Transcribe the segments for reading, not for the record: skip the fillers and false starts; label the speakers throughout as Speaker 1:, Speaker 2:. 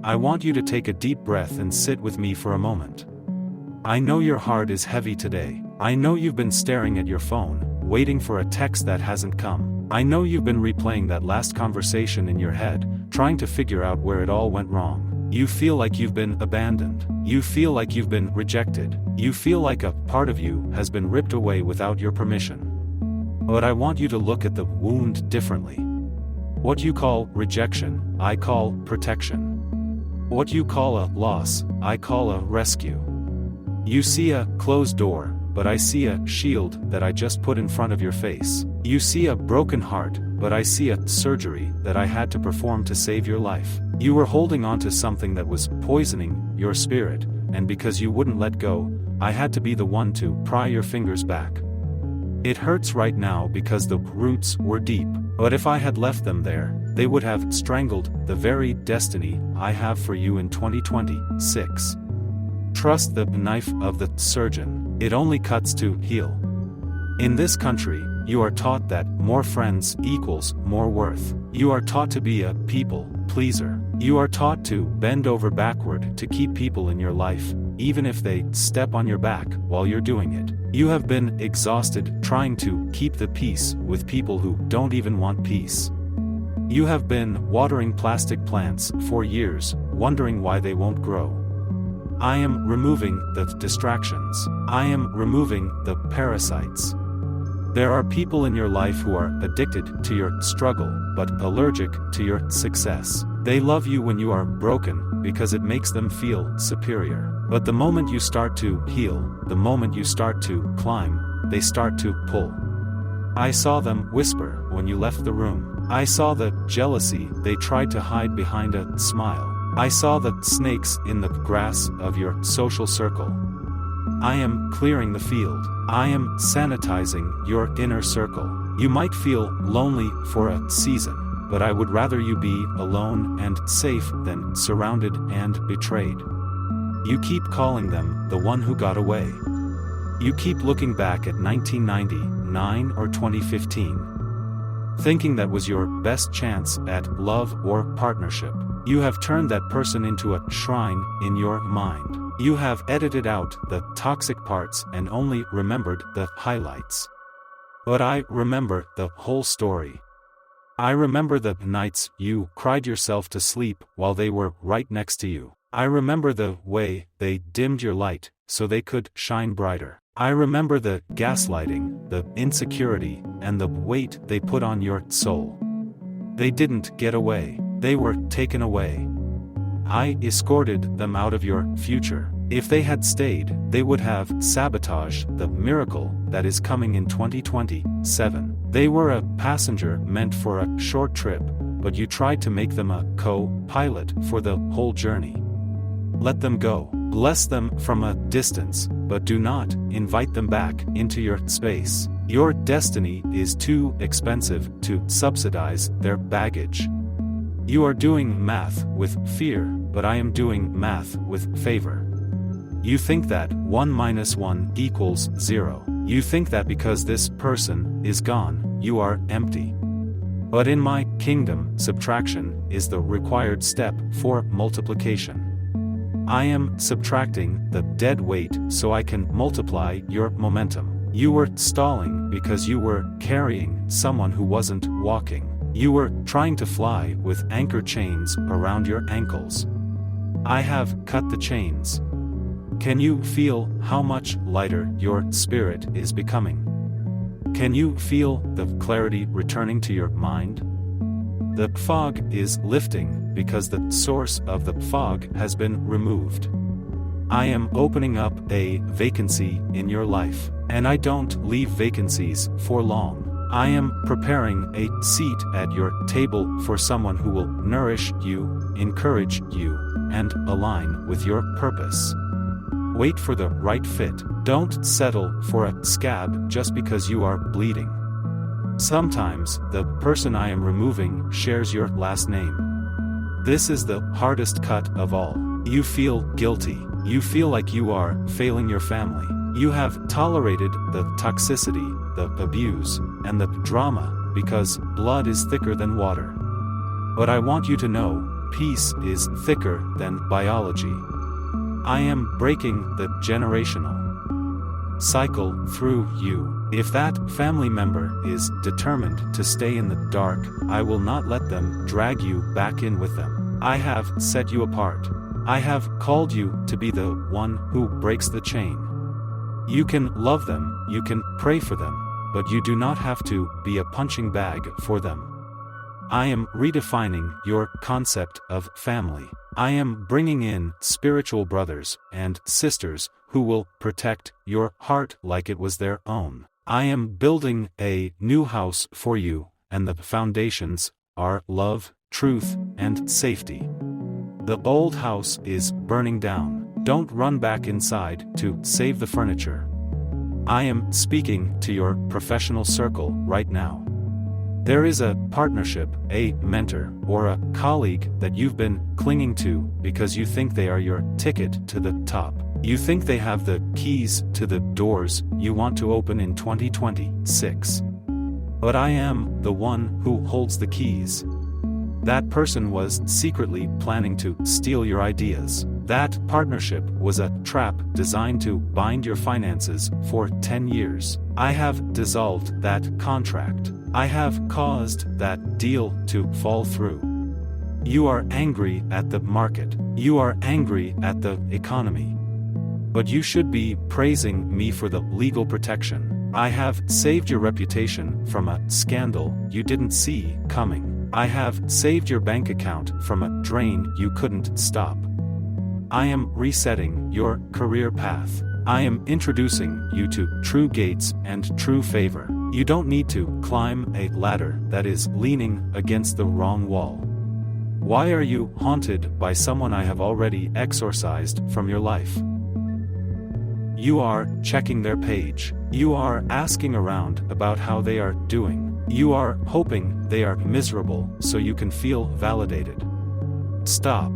Speaker 1: I want you to take a deep breath and sit with me for a moment. I know your heart is heavy today. I know you've been staring at your phone, waiting for a text that hasn't come. I know you've been replaying that last conversation in your head, trying to figure out where it all went wrong. You feel like you've been abandoned. You feel like you've been rejected. You feel like a part of you has been ripped away without your permission. But I want you to look at the wound differently. What you call rejection, I call protection. What you call a loss, I call a rescue. You see a closed door, but I see a shield that I just put in front of your face. You see a broken heart, but I see a surgery that I had to perform to save your life. You were holding on to something that was poisoning your spirit, and because you wouldn't let go, I had to be the one to pry your fingers back. It hurts right now because the roots were deep, but if I had left them there, they would have strangled the very destiny I have for you in 2026. Trust the knife of the surgeon, it only cuts to heal. In this country, you are taught that more friends equals more worth. You are taught to be a people pleaser. You are taught to bend over backward to keep people in your life, even if they step on your back while you're doing it. You have been exhausted trying to keep the peace with people who don't even want peace. You have been watering plastic plants for years, wondering why they won't grow. I am removing the distractions. I am removing the parasites. There are people in your life who are addicted to your struggle, but allergic to your success. They love you when you are broken, because it makes them feel superior. But the moment you start to heal, the moment you start to climb, they start to pull. I saw them whisper when you left the room. I saw the jealousy they tried to hide behind a smile. I saw the snakes in the grass of your social circle. I am clearing the field. I am sanitizing your inner circle. You might feel lonely for a season, but I would rather you be alone and safe than surrounded and betrayed. You keep calling them the one who got away. You keep looking back at 1999 or 2015, thinking that was your best chance at love or partnership. You have turned that person into a shrine in your mind. You have edited out the toxic parts and only remembered the highlights. But I remember the whole story. I remember the nights you cried yourself to sleep while they were right next to you. I remember the way they dimmed your light so they could shine brighter. I remember the gaslighting, the insecurity, and the weight they put on your soul. They didn't get away. They were taken away. I escorted them out of your future. If they had stayed, they would have sabotaged the miracle that is coming in 2027. They were a passenger meant for a short trip, but you tried to make them a co-pilot for the whole journey. Let them go. Bless them from a distance, but do not invite them back into your space. Your destiny is too expensive to subsidize their baggage. You are doing math with fear, but I am doing math with favor. You think that 1 minus 1 equals 0. You think that because this person is gone, you are empty. But in my kingdom, subtraction is the required step for multiplication. I am subtracting the dead weight so I can multiply your momentum. You were stalling because you were carrying someone who wasn't walking. You were trying to fly with anchor chains around your ankles. I have cut the chains. Can you feel how much lighter your spirit is becoming? Can you feel the clarity returning to your mind? The fog is lifting because the source of the fog has been removed. I am opening up a vacancy in your life, and I don't leave vacancies for long. I am preparing a seat at your table for someone who will nourish you, encourage you, and align with your purpose. Wait for the right fit. Don't settle for a scab just because you are bleeding. Sometimes, the person I am removing shares your last name. This is the hardest cut of all. You feel guilty. You feel like you are failing your family. You have tolerated the toxicity, the abuse, and the drama, because blood is thicker than water. But I want you to know, peace is thicker than biology. I am breaking the generational cycle through you. If that family member is determined to stay in the dark, I will not let them drag you back in with them. I have set you apart. I have called you to be the one who breaks the chain. You can love them, you can pray for them, but you do not have to be a punching bag for them. I am redefining your concept of family. I am bringing in spiritual brothers and sisters who will protect your heart like it was their own. I am building a new house for you, and the foundations are love, truth, and safety. The old house is burning down. Don't run back inside to save the furniture. I am speaking to your professional circle right now. There is a partnership, a mentor, or a colleague that you've been clinging to because you think they are your ticket to the top. You think they have the keys to the doors you want to open in 2026. But I am the one who holds the keys. That person was secretly planning to steal your ideas. That partnership was a trap designed to bind your finances for 10 years. I have dissolved that contract. I have caused that deal to fall through. You are angry at the market. You are angry at the economy. But you should be praising me for the legal protection. I have saved your reputation from a scandal you didn't see coming. I have saved your bank account from a drain you couldn't stop. I am resetting your career path. I am introducing you to true gates and true favor. You don't need to climb a ladder that is leaning against the wrong wall. Why are you haunted by someone I have already exorcised from your life? You are checking their page. You are asking around about how they are doing. You are hoping they are miserable so you can feel validated. Stop.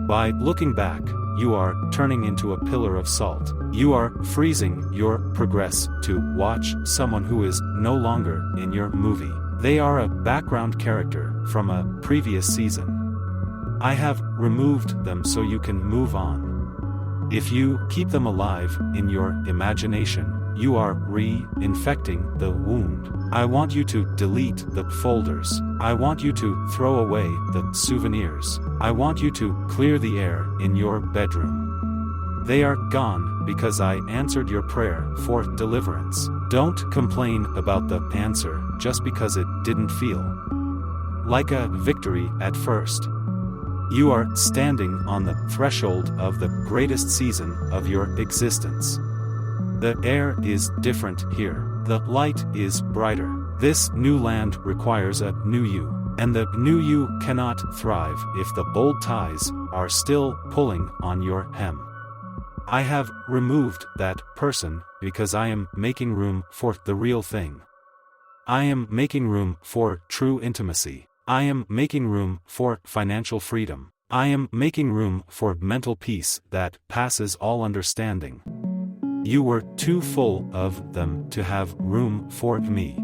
Speaker 1: By looking back, you are turning into a pillar of salt. You are freezing your progress to watch someone who is no longer in your movie. They are a background character from a previous season. I have removed them so you can move on. If you keep them alive in your imagination, you are re-infecting the wound. I want you to delete the folders. I want you to throw away the souvenirs. I want you to clear the air in your bedroom. They are gone because I answered your prayer for deliverance. Don't complain about the answer just because it didn't feel like a victory at first. You are standing on the threshold of the greatest season of your existence. The air is different here. The light is brighter. This new land requires a new you. And the new you cannot thrive if the old ties are still pulling on your hem. I have removed that person because I am making room for the real thing. I am making room for true intimacy. I am making room for financial freedom. I am making room for mental peace that passes all understanding. You were too full of them to have room for me.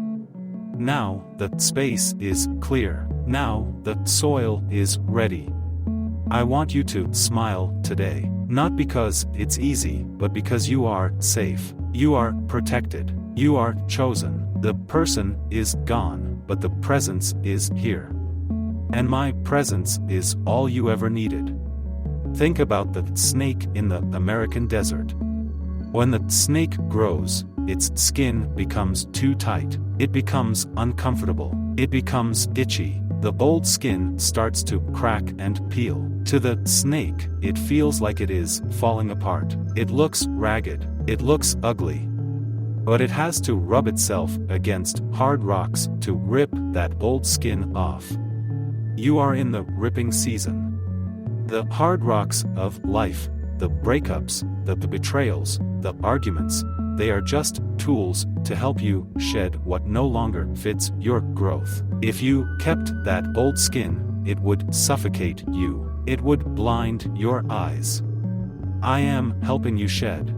Speaker 1: Now the space is clear. Now the soil is ready. I want you to smile today. Not because it's easy, but because you are safe. You are protected. You are chosen. The person is gone, but the presence is here. And my presence is all you ever needed. Think about the snake in the American desert. When the snake grows, its skin becomes too tight. It becomes uncomfortable. It becomes itchy. The old skin starts to crack and peel. To the snake, it feels like it is falling apart. It looks ragged. It looks ugly. But it has to rub itself against hard rocks to rip that old skin off. You are in the ripping season. The hard rocks of life, the breakups, the betrayals, the arguments, they are just tools to help you shed what no longer fits your growth. If you kept that old skin, it would suffocate you. It would blind your eyes. I am helping you shed.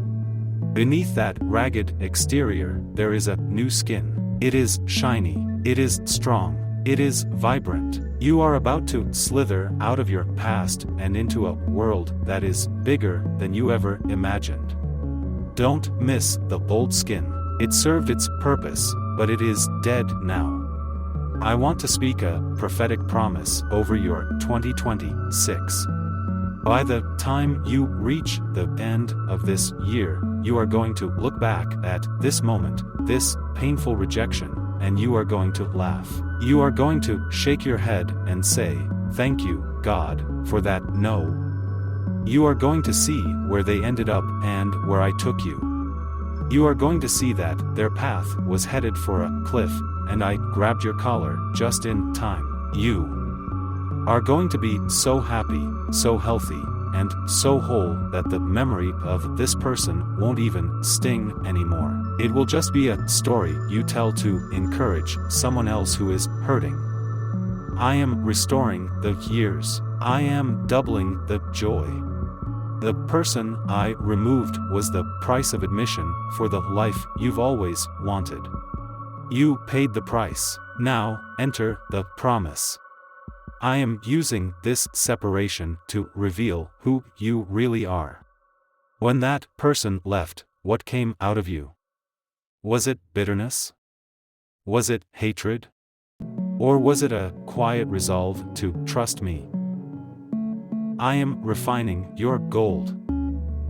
Speaker 1: Beneath that ragged exterior, there is a new skin. It is shiny. It is strong. It is vibrant. You are about to slither out of your past and into a world that is bigger than you ever imagined. Don't miss the bold skin. It served its purpose, but it is dead now. I want to speak a prophetic promise over your 2026. By the time you reach the end of this year, you are going to look back at this moment, this painful rejection, and you are going to laugh. You are going to shake your head and say, "Thank you, God, for that no." You are going to see where they ended up and where I took you. You are going to see that their path was headed for a cliff, and I grabbed your collar just in time. You are going to be so happy, so healthy, and so whole that the memory of this person won't even sting anymore. It will just be a story you tell to encourage someone else who is hurting. I am restoring the years. I am doubling the joy. The person I removed was the price of admission for the life you've always wanted. You paid the price. Now, enter the promise. I am using this separation to reveal who you really are. When that person left, what came out of you? Was it bitterness? Was it hatred? Or was it a quiet resolve to trust me? I am refining your gold.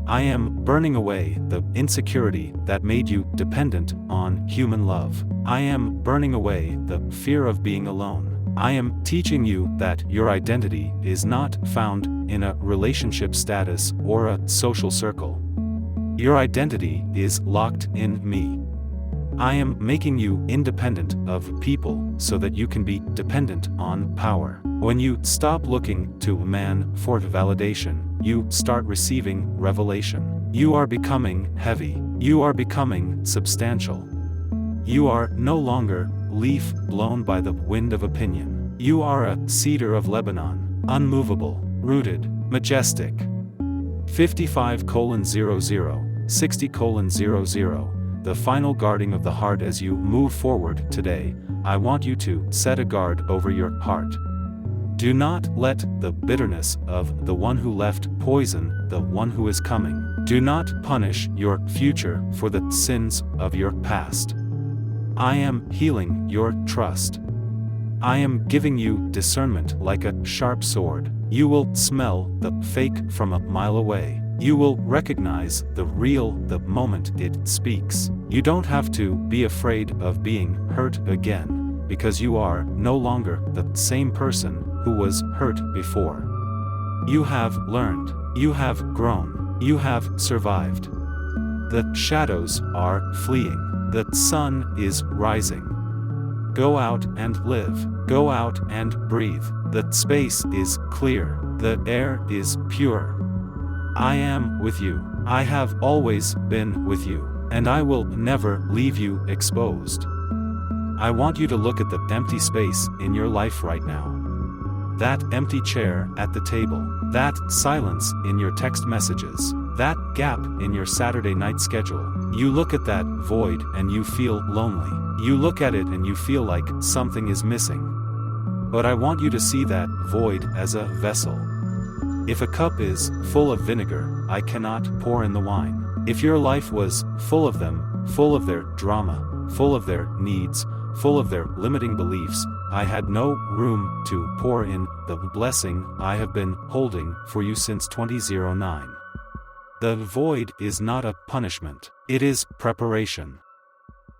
Speaker 1: I am burning away the insecurity that made you dependent on human love. I am burning away the fear of being alone. I am teaching you that your identity is not found in a relationship status or a social circle. Your identity is locked in me. I am making you independent of people so that you can be dependent on power. When you stop looking to man for validation, you start receiving revelation. You are becoming heavy. You are becoming substantial. You are no longer leaf blown by the wind of opinion. You are a cedar of Lebanon, unmovable, rooted, majestic. 55:00, 60:00. The final guarding of the heart. As you move forward today, I want you to set a guard over your heart. Do not let the bitterness of the one who left poison the one who is coming. Do not punish your future for the sins of your past. I am healing your trust. I am giving you discernment like a sharp sword. You will smell the fake from a mile away. You will recognize the real the moment it speaks. You don't have to be afraid of being hurt again, because you are no longer the same person who was hurt before. You have learned. You have grown. You have survived. The shadows are fleeing. The sun is rising. Go out and live. Go out and breathe. The space is clear. The air is pure. I am with you. I have always been with you, and I will never leave you exposed. I want you to look at the empty space in your life right now. That empty chair at the table. That silence in your text messages. That gap in your Saturday night schedule. You look at that void and you feel lonely. You look at it and you feel like something is missing. But I want you to see that void as a vessel. If a cup is full of vinegar, I cannot pour in the wine. If your life was full of them, full of their drama, full of their needs, full of their limiting beliefs, I had no room to pour in the blessing I have been holding for you since 2009. The void is not a punishment. It is preparation.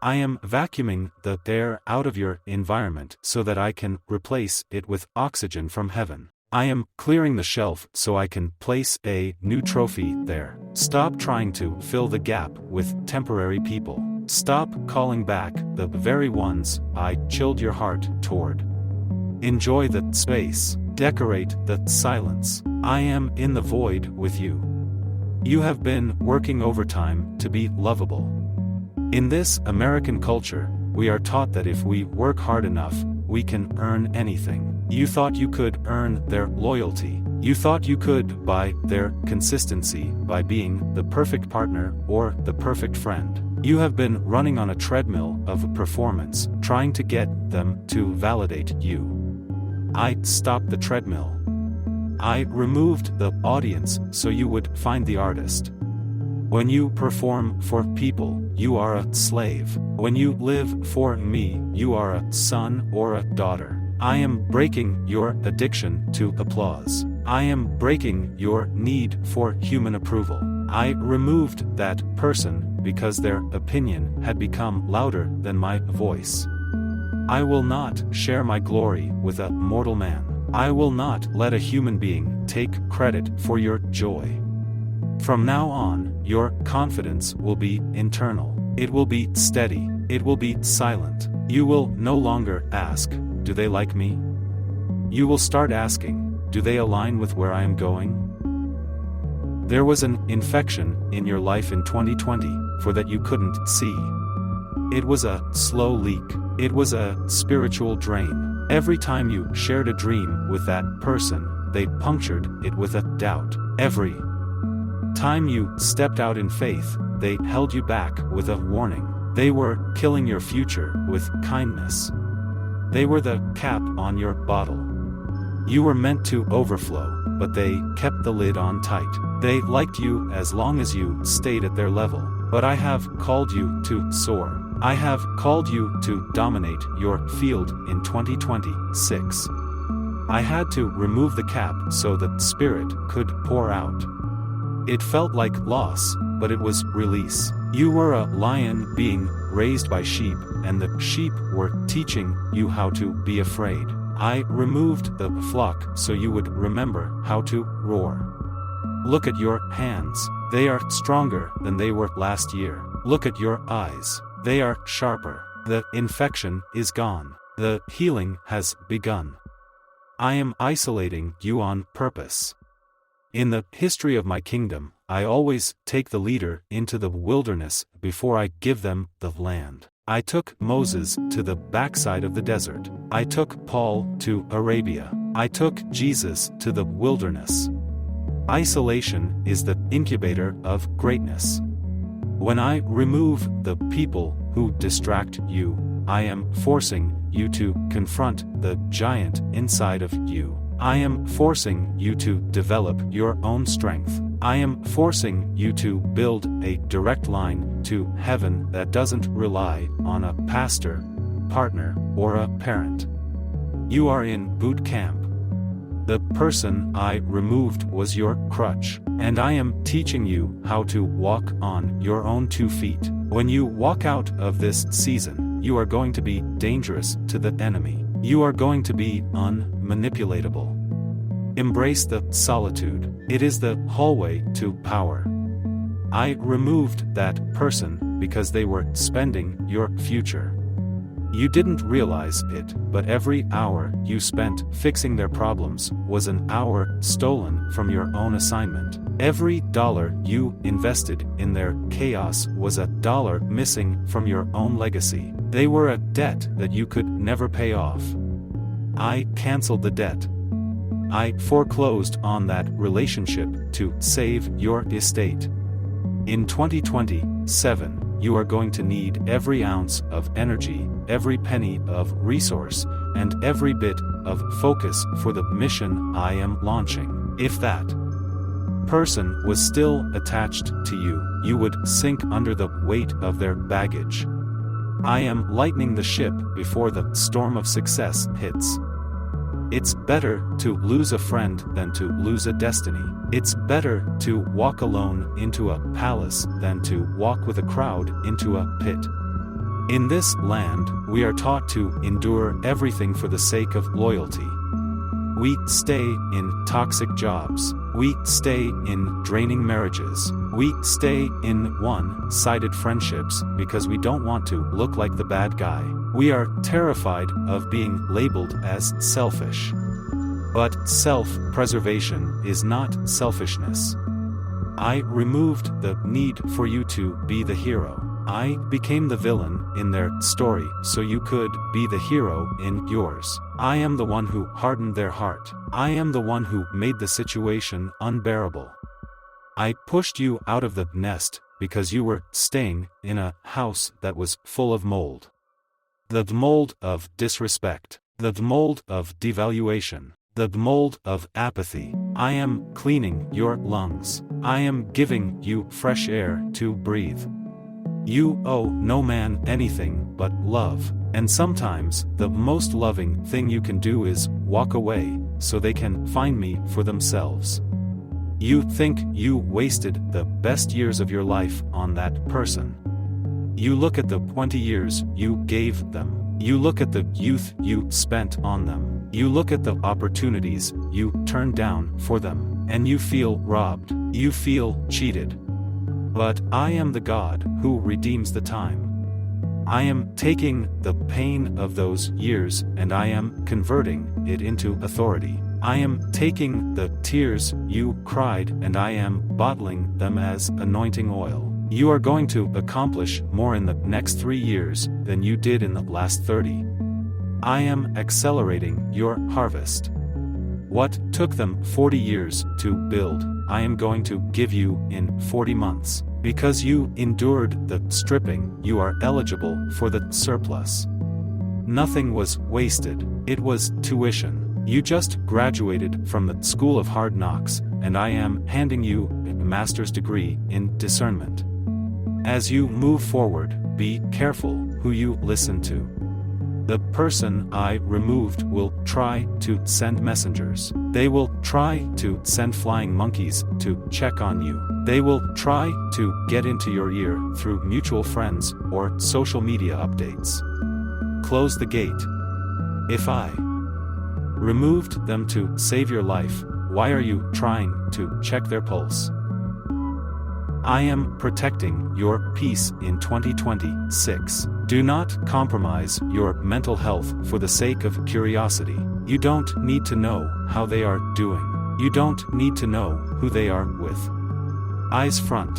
Speaker 1: I am vacuuming the air out of your environment so that I can replace it with oxygen from heaven. I am clearing the shelf so I can place a new trophy there. Stop trying to fill the gap with temporary people. Stop calling back the very ones I chilled your heart toward. Enjoy the space. Decorate the silence. I am in the void with you. You have been working overtime to be lovable. In this American culture, we are taught that if we work hard enough, we can earn anything. You thought you could earn their loyalty. You thought you could buy their consistency by being the perfect partner or the perfect friend. You have been running on a treadmill of performance, trying to get them to validate you. I stopped the treadmill. I removed the audience so you would find the artist. When you perform for people, you are a slave. When you live for me, you are a son or a daughter. I am breaking your addiction to applause. I am breaking your need for human approval. I removed that person because their opinion had become louder than my voice. I will not share my glory with a mortal man. I will not let a human being take credit for your joy. From now on, your confidence will be internal. It will be steady. It will be silent. You will no longer ask, "Do they like me?" You will start asking, "Do they align with where I am going?" There was an infection in your life in 2020, for that you couldn't see. It was a slow leak. It was a spiritual drain. Every time you shared a dream with that person, they punctured it with a doubt. Every time you stepped out in faith, they held you back with a warning. They were killing your future with kindness. They were the cap on your bottle. You were meant to overflow, but they kept the lid on tight. They liked you as long as you stayed at their level. But I have called you to soar. I have called you to dominate your field in 2026. I had to remove the cap so that Spirit could pour out. It felt like loss, but it was release. You were a lion being raised by sheep, and the sheep were teaching you how to be afraid. I removed the flock so you would remember how to roar. Look at your hands. They are stronger than they were last year. Look at your eyes. They are sharper. The infection is gone. The healing has begun. I am isolating you on purpose. In the history of my kingdom, I always take the leader into the wilderness before I give them the land. I took Moses to the backside of the desert. I took Paul to Arabia. I took Jesus to the wilderness. Isolation is the incubator of greatness. When I remove the people who distract you, I am forcing you to confront the giant inside of you. I am forcing you to develop your own strength. I am forcing you to build a direct line to heaven that doesn't rely on a pastor, partner, or a parent. You are in boot camp. The person I removed was your crutch, and I am teaching you how to walk on your own 2 feet. When you walk out of this season, you are going to be dangerous to the enemy. You are going to be unmanipulatable. Embrace the solitude. It is the hallway to power. I removed that person because they were spending your future. You didn't realize it, but every hour you spent fixing their problems was an hour stolen from your own assignment. Every dollar you invested in their chaos was a dollar missing from your own legacy. They were a debt that you could never pay off. I canceled the debt. I foreclosed on that relationship to save your estate. In 2027, you are going to need every ounce of energy, every penny of resource, and every bit of focus for the mission I am launching. If that person was still attached to you, you would sink under the weight of their baggage. I am lightening the ship before the storm of success hits. It's better to lose a friend than to lose a destiny. It's better to walk alone into a palace than to walk with a crowd into a pit. In this land, we are taught to endure everything for the sake of loyalty. We stay in toxic jobs. We stay in draining marriages. We stay in one-sided friendships because we don't want to look like the bad guy. We are terrified of being labeled as selfish. But self-preservation is not selfishness. I removed the need for you to be the hero. I became the villain in their story so you could be the hero in yours. I am the one who hardened their heart. I am the one who made the situation unbearable. I pushed you out of the nest because you were staying in a house that was full of mold. The mold of disrespect. The mold of devaluation. The mold of apathy. I am cleaning your lungs. I am giving you fresh air to breathe. You owe no man anything but love, and sometimes the most loving thing you can do is walk away, so they can find me for themselves. You think you wasted the best years of your life on that person. You look at the 20 years you gave them. You look at the youth you spent on them. You look at the opportunities you turned down for them, and you feel robbed. You feel cheated. But I am the God who redeems the time. I am taking the pain of those years and I am converting it into authority. I am taking the tears you cried and I am bottling them as anointing oil. You are going to accomplish more in the next 3 years than you did in the last 30. I am accelerating your harvest. What took them 40 years to build, I am going to give you in 40 months. Because you endured the stripping, you are eligible for the surplus. Nothing was wasted, it was tuition. You just graduated from the School of Hard Knocks, and I am handing you a master's degree in discernment. As you move forward, be careful who you listen to. The person I removed will try to send messengers. They will try to send flying monkeys to check on you. They will try to get into your ear through mutual friends or social media updates. Close the gate. If I removed them to save your life, why are you trying to check their pulse? I am protecting your peace in 2026. Do not compromise your mental health for the sake of curiosity. You don't need to know how they are doing. You don't need to know who they are with. Eyes front.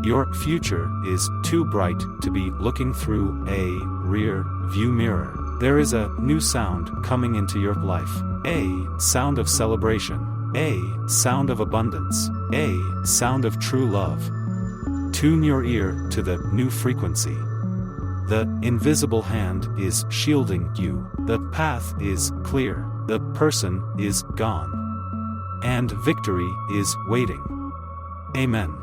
Speaker 1: Your future is too bright to be looking through a rear view mirror. There is a new sound coming into your life. A sound of celebration. A sound of abundance. A sound of true love. Tune your ear to the new frequency. The invisible hand is shielding you. The path is clear. The person is gone. And victory is waiting. Amen.